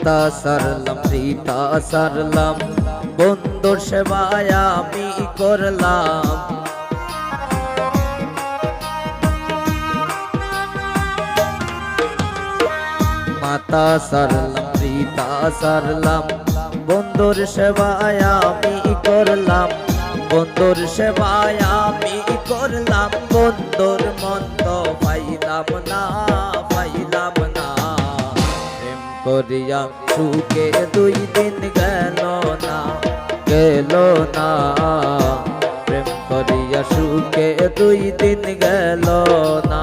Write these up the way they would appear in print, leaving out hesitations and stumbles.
মাতা সারলাম পিতা সারলাম বন্ধুর সেবায় আমি করলাম। মাতা সারলাম পিতা সারলাম বন্ধুর সেবায় আমি করলাম। বন্ধুর সেবায় আমি করলাম, বন্ধুর মন্দ পাইলাম না, পাইলাম না। প্রেম করিয়া সুখে 2 দিন গেল না, গেল না। প্রেম করিয়া সুখে 2 দিন গেল না।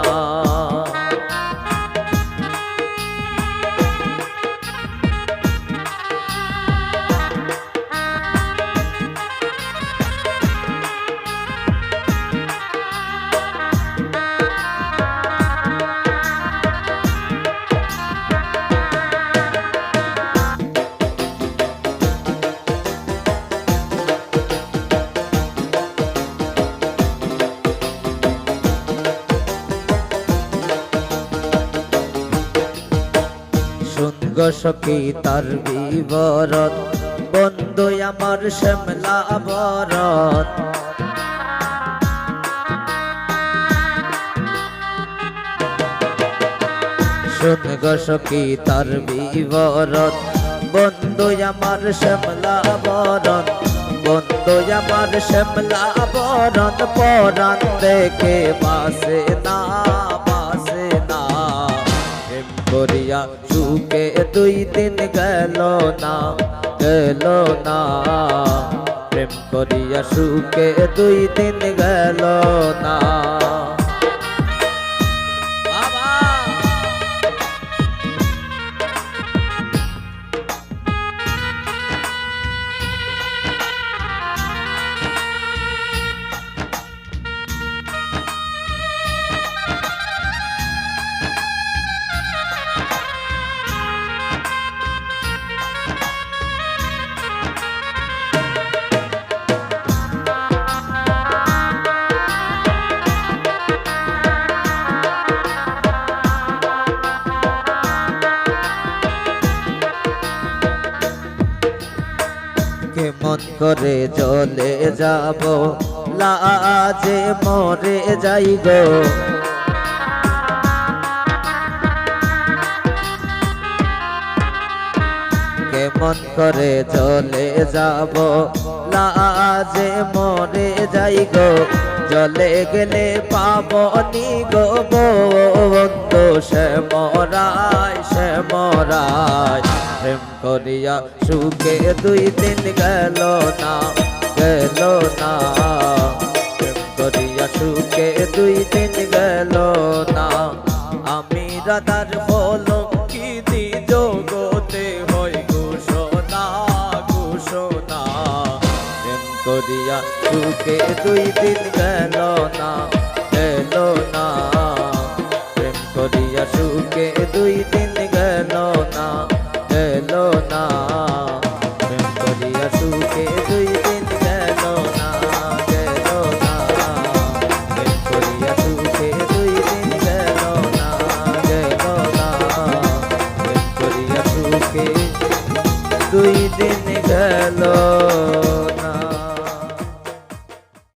সখী তার বিবরণ, বন্ধু আমার শ্যামলা বরণ। শুন গো সখী তার বিবরণ, বন্ধু আমার শ্যামলা বরণ। বন্ধু আমার শ্যামলা বরণ, পরাণ দেখে বাসে না, বাসে না। প্রেম করিয়া সুখে 2 দিন গেল না, গেল না। প্রেম করিয়া সুখে 2 দিন গেল না। কেমন করে চলে যাব, লাজে মরে যাই গো। কেমন করে চলে যাব, লাজে মরে যাই গো। চলে গেলে পাবনি গো বন্ধু শ্যামরায়, শ্যামরায়। প্রেম করিয়া সুখে 2 দিন গেল না, গেল না। প্রেম করিয়া সুখে 2 দিন গেল না। আমি রাধার কলঙ্কিনী জগতে হই ঘোষণা, ঘোষণা। প্রেম করিয়া সুখে 2 দিন গেল না, গেল না। প্রেম করিয়া সুখে 2 দিন গেল না, গেল না। প্রেম করিয়া সুখে 2